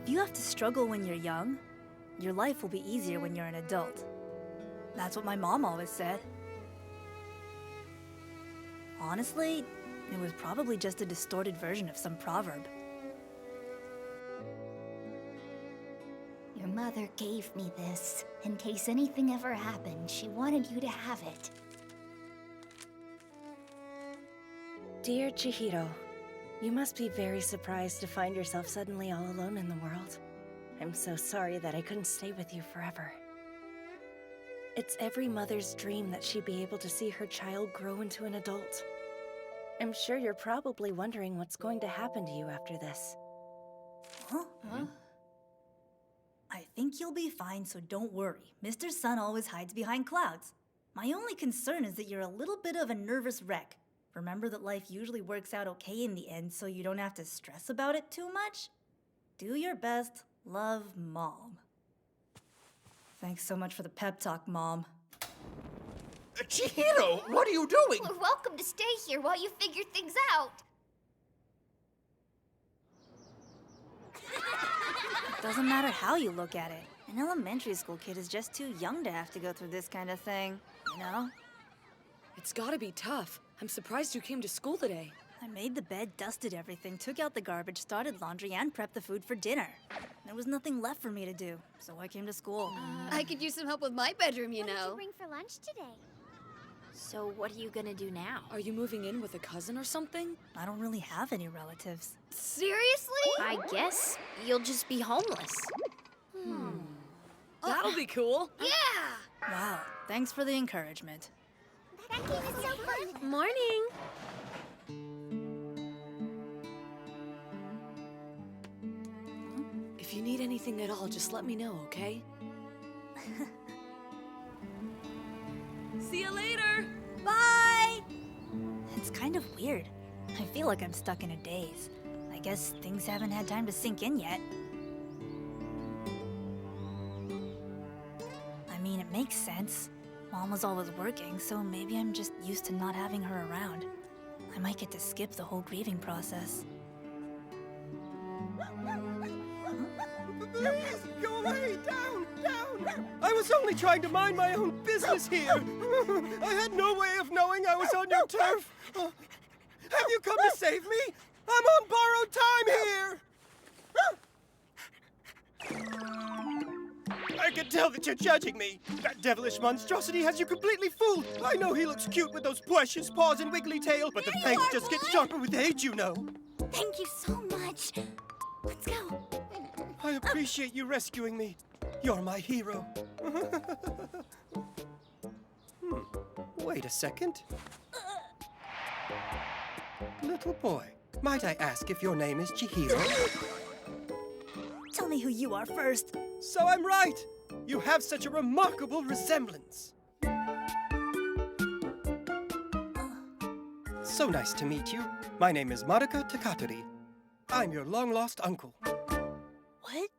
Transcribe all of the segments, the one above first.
you have to struggle when you're young, your life will be easier when you're an adult. That's what my mom always said. Honestly, it was probably just a distorted version of some proverb. Your mother gave me this. In case anything ever happened, she wanted you to have it. Dear Chihiro, you must be very surprised to find yourself suddenly all alone in the world. I'm so sorry that I couldn't stay with you forever. It's every mother's dream that she be able to see her child grow into an adult. I'm sure you're probably wondering what's going to happen to you after this. Huh? I think you'll be fine, so don't worry. Mr. Sun always hides behind clouds. My only concern is that you're a little bit of a nervous wreck. Remember that life usually works out okay in the end, so you don't have to stress about it too much? Do your best. Love, Mom. Thanks so much for the pep talk, Mom. Chihiro, what are you doing? You're welcome to stay here while you figure things out. It doesn't matter how you look at it. An elementary school kid is just too young to have to go through this kind of thing, you know? It's gotta be tough. I'm surprised you came to school today. I made the bed, dusted everything, took out the garbage, started laundry, and prepped the food for dinner. There was nothing left for me to do, so I came to school. I could use some help with my bedroom, you What did know. you bring for lunch today? So what are you gonna do now? Are you moving in with a cousin or something? I don't really have any relatives. Seriously? I guess you'll just be homeless. That'll be cool. Yeah! Wow, thanks for the encouragement. That game is so fun. Morning! If you need anything at all, just let me know, okay? See you later! Bye! It's kind of weird. I feel like I'm stuck in a daze. I guess things haven't had time to sink in yet. I mean, it makes sense. Mom was always working, so maybe I'm just used to not having her around. I might get to skip the whole grieving process. Please, go away! Down! Down! I was only trying to mind my own business here! I had no way of knowing I was on your turf! Have you come to save me? I'm on borrowed time here! I can tell that you're judging me. That devilish monstrosity has you completely fooled. I know he looks cute with those precious paws and wiggly tail, but the fangs just get sharper with age, you know. Thank you so much. Let's go. I appreciate you rescuing me. You're my hero. Wait a second. Little boy, might I ask if your name is Chihiro? Tell me who you are first. So I'm right! You have such a remarkable resemblance. So nice to meet you. My name is Madoka Takatori. I'm your long-lost uncle. What?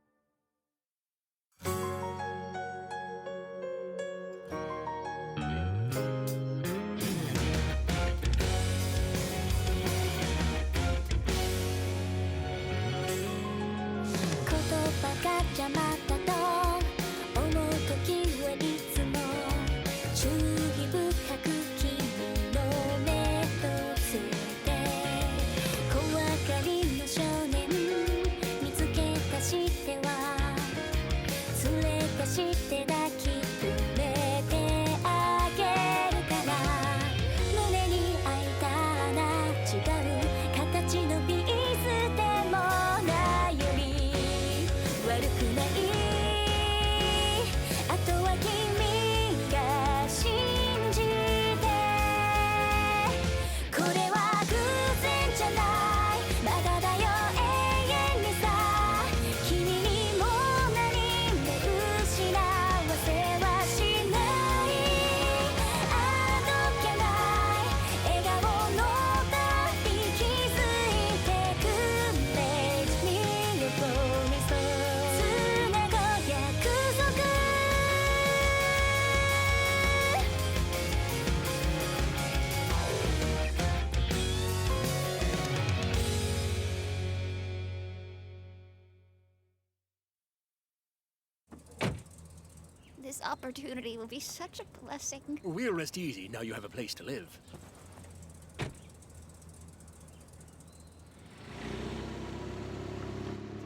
This opportunity will be such a blessing. We'll rest easy now you have a place to live.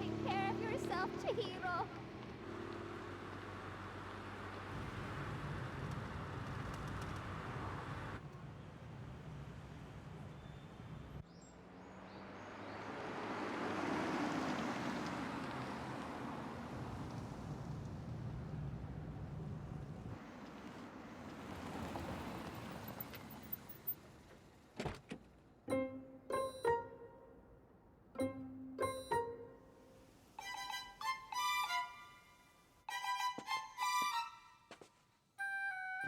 Take care of yourself, Chihiro.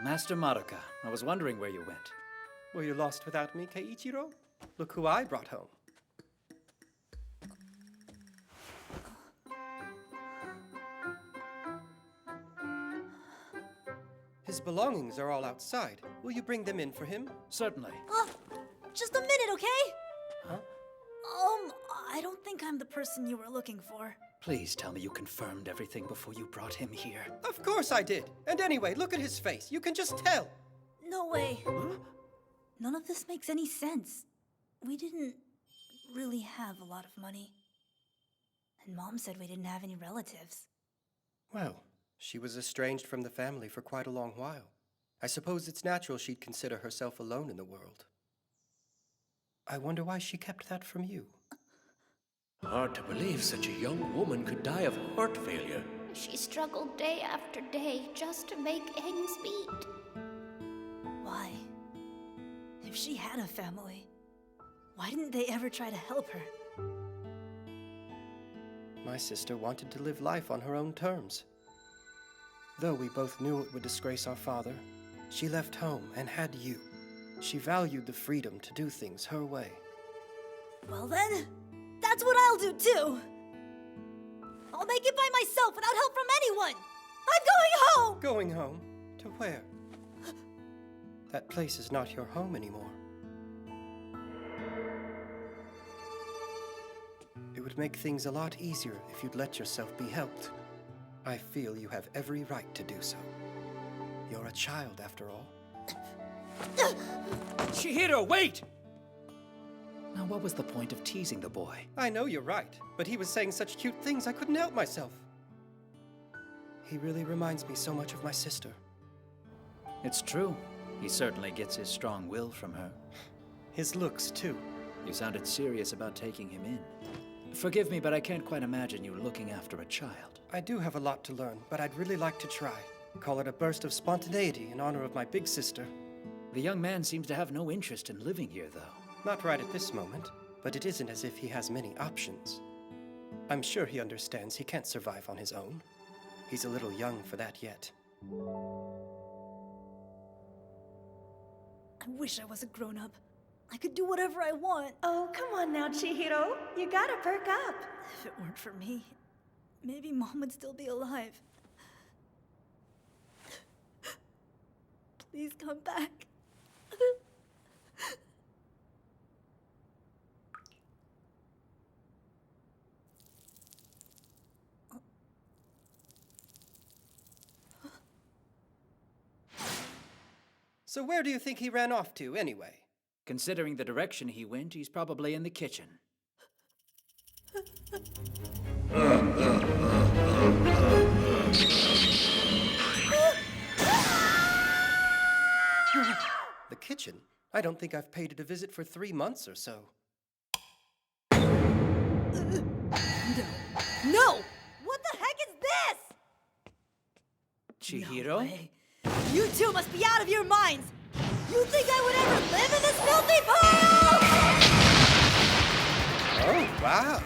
Master Madoka, I was wondering where you went. Were you lost without me, Keiichiro? Look who I brought home. His belongings are all outside. Will you bring them in for him? Certainly. Just a minute, okay? Huh? I don't think I'm the person you were looking for. Please tell me you confirmed everything before you brought him here. Of course I did. And anyway, look at his face. You can just tell. No way. None of this makes any sense. We didn't really have a lot of money. And Mom said we didn't have any relatives. Well, she was estranged from the family for quite a long while. I suppose it's natural she'd consider herself alone in the world. I wonder why she kept that from you. Hard to believe such a young woman could die of heart failure. She struggled day after day just to make ends meet. Why? If she had a family, why didn't they ever try to help her? My sister wanted to live life on her own terms. Though we both knew it would disgrace our father, she left home and had you. She valued the freedom to do things her way. Well then, that's what I'll do too! I'll make it by myself without help from anyone! I'm going home! Going home? To where? That place is not your home anymore. It would make things a lot easier if you'd let yourself be helped. I feel you have every right to do so. You're a child, after all. Chihiro, wait! Now, what was the point of teasing the boy? I know you're right, but he was saying such cute things I couldn't help myself. He really reminds me so much of my sister. It's true. He certainly gets his strong will from her. His looks, too. You sounded serious about taking him in. Forgive me, but I can't quite imagine you looking after a child. I do have a lot to learn, but I'd really like to try. Call it a burst of spontaneity in honor of my big sister. The young man seems to have no interest in living here, though. Not right at this moment, but it isn't as if he has many options. I'm sure he understands he can't survive on his own. He's a little young for that yet. I wish I was a grown-up. I could do whatever I want. Oh, come on now, Chihiro. You gotta perk up. If it weren't for me, maybe Mom would still be alive. Please come back. So where do you think he ran off to, anyway? Considering the direction he went, he's probably in the kitchen. The kitchen? I don't think I've paid it a visit for 3 months or so. No! What the heck is this? Chihiro? No way. You two must be out of your minds! You think I would ever live in this filthy pile?! Oh, wow.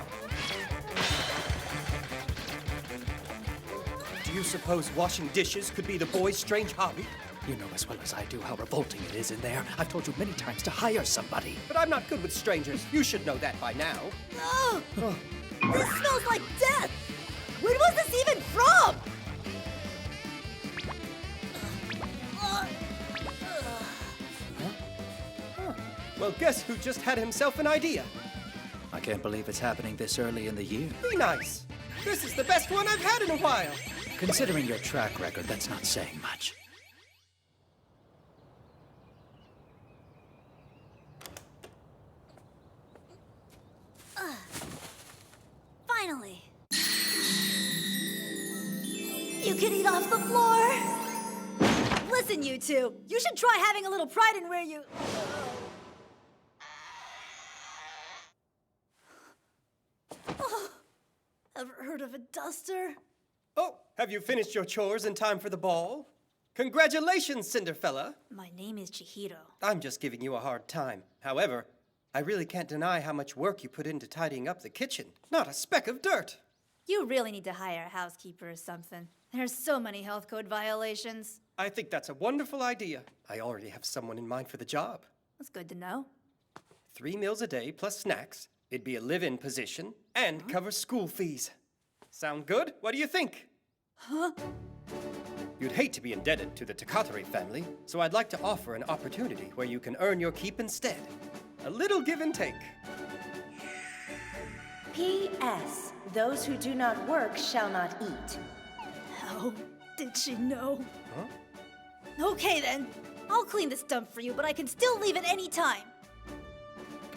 Do you suppose washing dishes could be the boy's strange hobby? You know as well as I do how revolting it is in there. I've told you many times to hire somebody. But I'm not good with strangers. You should know that by now. Ugh! This smells like death! When was this even from? Well, guess who just had himself an idea? I can't believe it's happening this early in the year. Be nice. This is the best one I've had in a while. Considering your track record, that's not saying much. Finally. You can eat off the floor. Listen, you two. You should try having a little pride in where you... Ever heard of a duster? Oh, have you finished your chores in time for the ball? Congratulations, Cinderfella. My name is Chihiro. I'm just giving you a hard time. However, I really can't deny how much work you put into tidying up the kitchen. Not a speck of dirt. You really need to hire a housekeeper or something. There's so many health code violations. I think that's a wonderful idea. I already have someone in mind for the job. That's good to know. 3 meals a day plus snacks. It'd be a live-in position and cover school fees. Sound good? What do you think? Huh? You'd hate to be indebted to the Takatori family, so I'd like to offer an opportunity where you can earn your keep instead. A little give and take. P.S. Those who do not work shall not eat. How did she know? Huh? Okay then. I'll clean this dump for you, but I can still leave at any time.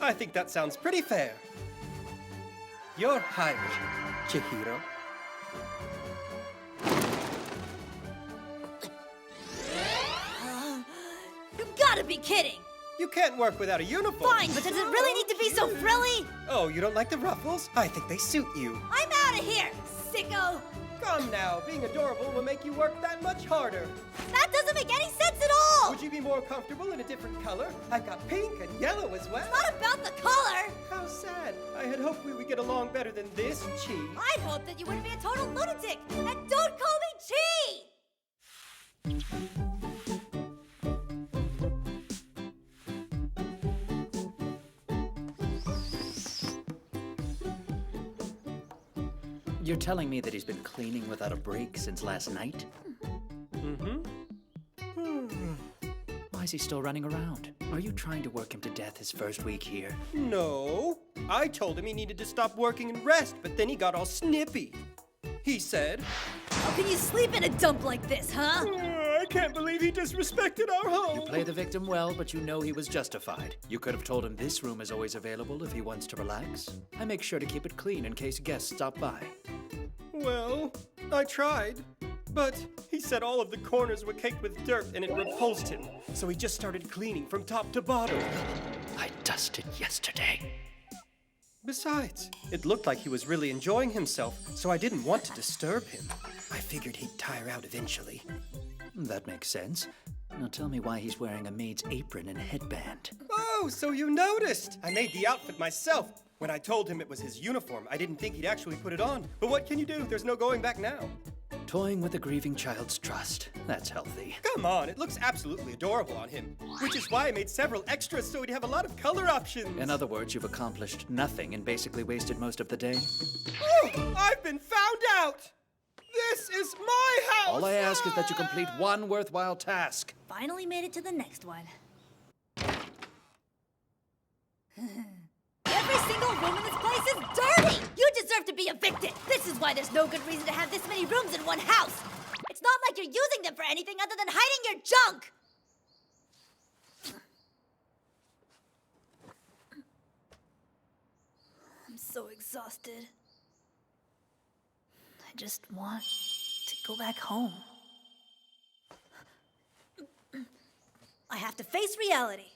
I think that sounds pretty fair. You're hired, Chihiro. You gotta be kidding! You can't work without a uniform. Fine, but does it really need to be so frilly? Oh, you don't like the ruffles? I think they suit you. I'm out of here, sicko! Come now, being adorable will make you work that much harder. That doesn't make any sense at all! Would you be more comfortable in a different color? I've got pink and yellow as well. It's not about the color! How sad. I had hoped we would get along better than this, Chi. I'd hope that you wouldn't be a total lunatic! And don't call me Chi! You're telling me that he's been cleaning without a break since last night? Mm-hmm. Why is he still running around? Are you trying to work him to death his first week here? No. I told him he needed to stop working and rest, but then he got all snippy. He said, How can you sleep in a dump like this, huh? I can't believe he disrespected our home. You play the victim well, but you know he was justified. You could have told him this room is always available if he wants to relax. I make sure to keep it clean in case guests stop by. Well, I tried. But he said all of the corners were caked with dirt and it repulsed him. So he just started cleaning from top to bottom. I dusted yesterday. Besides, it looked like he was really enjoying himself, so I didn't want to disturb him. I figured he'd tire out eventually. That makes sense. Now tell me why he's wearing a maid's apron and headband. Oh, so you noticed! I made the outfit myself. When I told him it was his uniform, I didn't think he'd actually put it on. But what can you do? There's no going back now. Toying with a grieving child's trust. That's healthy. Come on, it looks absolutely adorable on him. Which is why I made several extras so he'd have a lot of color options. In other words, you've accomplished nothing and basically wasted most of the day. Oh, I've been found out! This is my house! All I ask is that you complete one worthwhile task. Finally made it to the next one. Every single room in this place is dirty! You deserve to be evicted! This is why there's no good reason to have this many rooms in one house! It's not like you're using them for anything other than hiding your junk! I'm so exhausted. I just want to go back home. I have to face reality.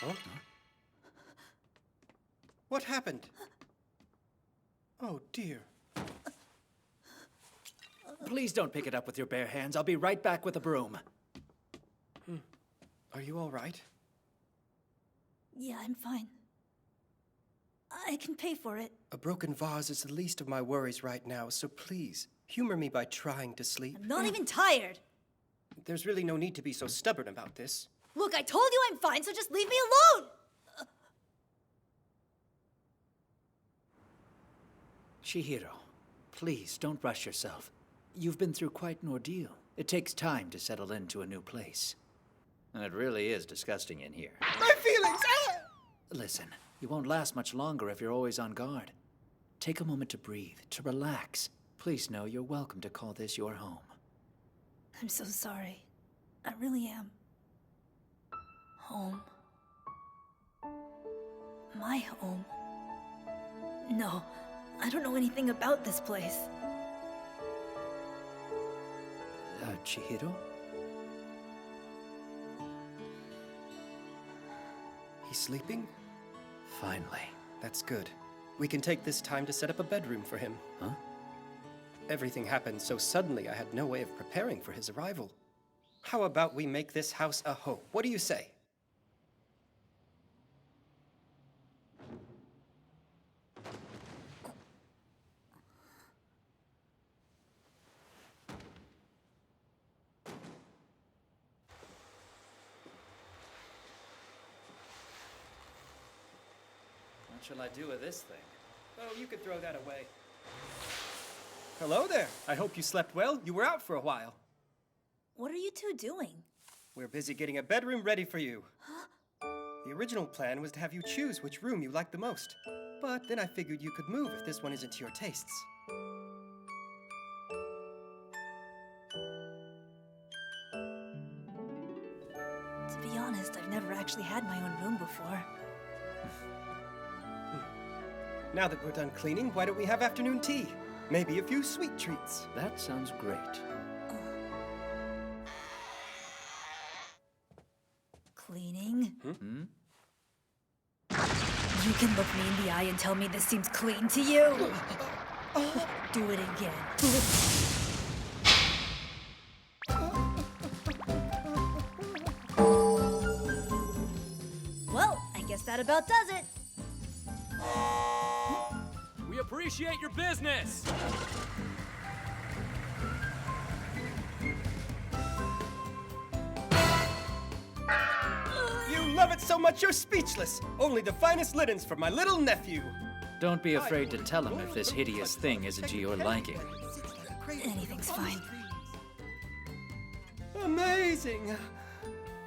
Huh? What happened? Oh, dear. Please don't pick it up with your bare hands. I'll be right back with a broom. Are you all right? Yeah, I'm fine. I can pay for it. A broken vase is the least of my worries right now, so please, humor me by trying to sleep. I'm not even tired. There's really no need to be so stubborn about this. Look, I told you I'm fine, so just leave me alone! Chihiro, please don't rush yourself. You've been through quite an ordeal. It takes time to settle into a new place. And it really is disgusting in here. My feelings! Ah! Listen, you won't last much longer if you're always on guard. Take a moment to breathe, to relax. Please know you're welcome to call this your home. I'm so sorry. I really am. Home. My home. No, I don't know anything about this place. Chihiro? He's sleeping? Finally. That's good. We can take this time to set up a bedroom for him. Huh? Everything happened so suddenly I had no way of preparing for his arrival. How about we make this house a home? What do you say? What shall I do with this thing? Oh, you could throw that away. Hello there. I hope you slept well. You were out for a while. What are you two doing? We're busy getting a bedroom ready for you. The original plan was to have you choose which room you liked the most. But then I figured you could move if this one isn't to your tastes. To be honest, I've never actually had my own room before. Now that we're done cleaning, why don't we have afternoon tea? Maybe a few sweet treats. That sounds great. Cleaning? You can look me in the eye and tell me this seems clean to you? Do it again. Well, I guess that about does it. We appreciate your business! You love it so much you're speechless. Only the finest linens for my little nephew. Don't be afraid to tell him if this hideous thing isn't to your liking. Anything's fine. Amazing.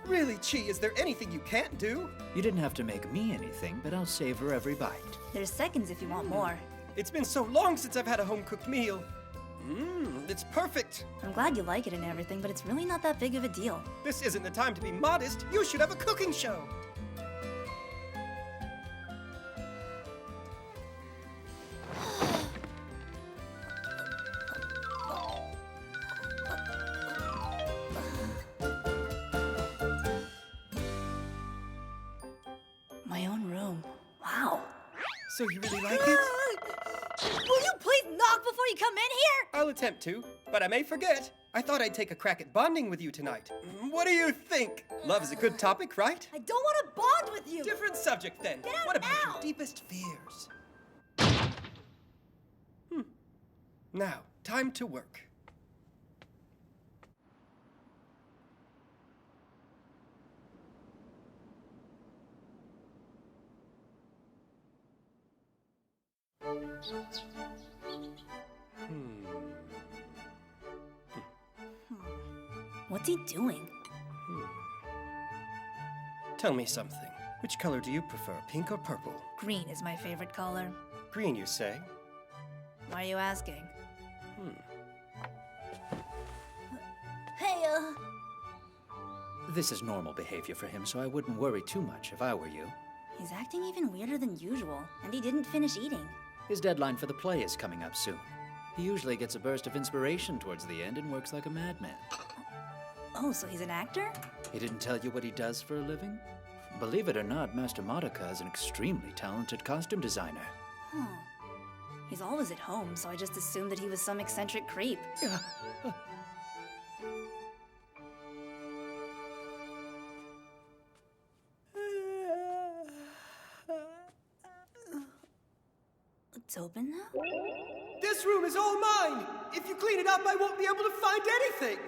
Really, Chi, is there anything you can't do? You didn't have to make me anything, but I'll savor every bite. There's seconds if you want more. It's been so long since I've had a home-cooked meal. It's perfect. I'm glad you like it and everything, but it's really not that big of a deal. This isn't the time to be modest. You should have a cooking show. My own room. Wow. So you really like it? Will you please knock before you come in here? I'll attempt to, but I may forget. I thought I'd take a crack at bonding with you tonight. What do you think? Love is a good topic, right? I don't want to bond with you. Different subject then. Get out What about now. your deepest fears? Now, time to work. What's he doing? Tell me something. Which color do you prefer, pink or purple? Green is my favorite color. Green, you say? Why are you asking? Hey, This is normal behavior for him, so I wouldn't worry too much if I were you. He's acting even weirder than usual, and he didn't finish eating. His deadline for the play is coming up soon. He usually gets a burst of inspiration towards the end and works like a madman. Oh, so he's an actor? He didn't tell you what he does for a living? Believe it or not, Master Madoka is an extremely talented costume designer. Huh. He's always at home, so I just assumed that he was some eccentric creep. It's open now? This room is all mine! If you clean it up, I won't be able to find anything!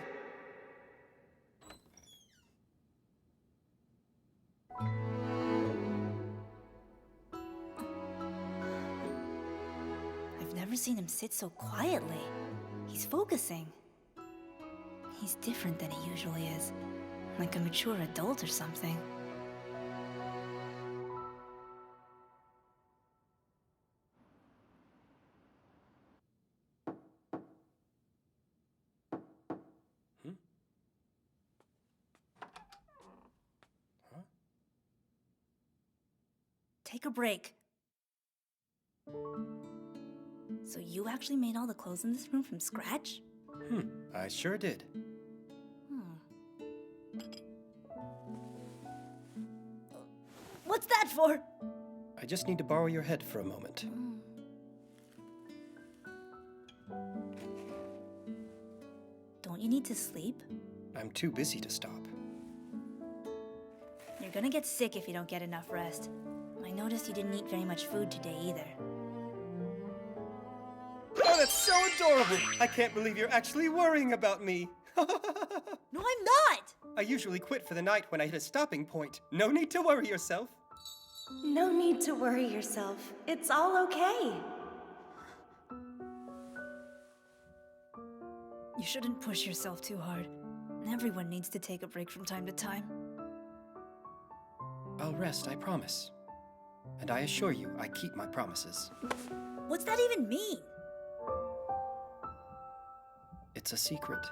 I've never seen him sit so quietly. He's focusing. He's different than he usually is. Like a mature adult or something. Take a break. So you actually made all the clothes in this room from scratch? I sure did. What's that for? I just need to borrow your head for a moment. Don't you need to sleep? I'm too busy to stop. You're gonna get sick if you don't get enough rest. I noticed you didn't eat very much food today either. Oh, that's so adorable! I can't believe you're actually worrying about me. No, I'm not! I usually quit for the night when I hit a stopping point. No need to worry yourself. No need to worry yourself. It's all okay. You shouldn't push yourself too hard. Everyone needs to take a break from time to time. I'll rest, I promise. And I assure you, I keep my promises. What's that even mean? It's a secret.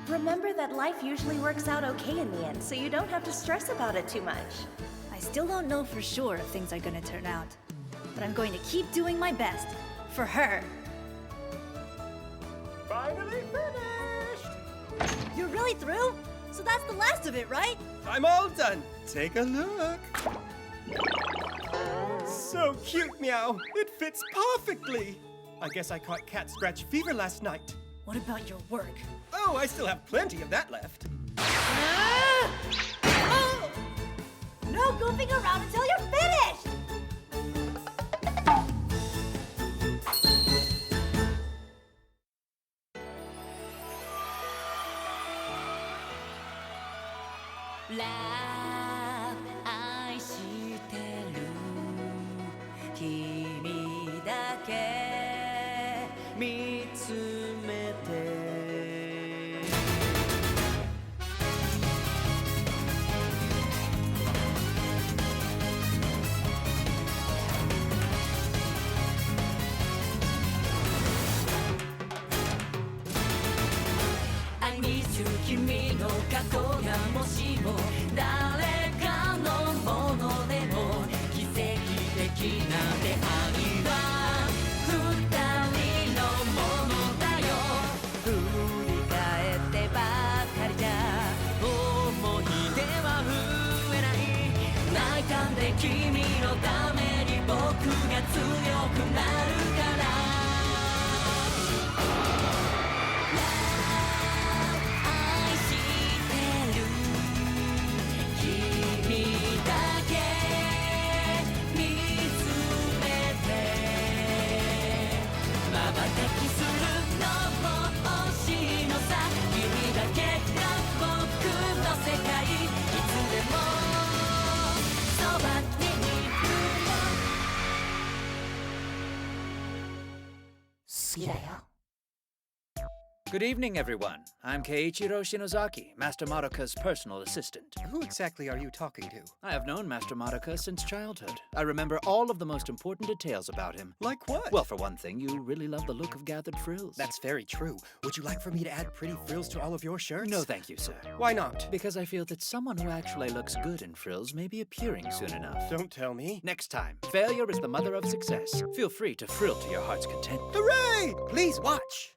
Remember that life usually works out okay in the end, so you don't have to stress about it too much. I still don't know for sure if things are gonna turn out. But I'm going to keep doing my best. For her. Finally finished! You're really through? So that's the last of it, right? I'm all done. Take a look. So cute, Meow. It fits perfectly. I guess I caught cat scratch fever last night. What about your work? Oh, I still have plenty of that left. Oh! No goofing around until you're finished! Love, 愛してる君だけ見つめてI miss you 君の過去がもしも誰かのものでも奇跡的な出会いは二人のものだよ振り返ってばかりじゃ思い出は増えない泣いたんで君のために僕が強くなるからGood evening, everyone. I'm Keiichiro Shinozaki, Master Madoka's personal assistant. Who exactly are you talking to? I have known Master Madoka since childhood. I remember all of the most important details about him. Like what? Well, for one thing, you really love the look of gathered frills. That's very true. Would you like for me to add pretty frills to all of your shirts? No, thank you, sir. Why not? Because I feel that someone who actually looks good in frills may be appearing soon enough. Don't tell me. Next time, failure is the mother of success. Feel free to frill to your heart's content. Hooray! Please watch.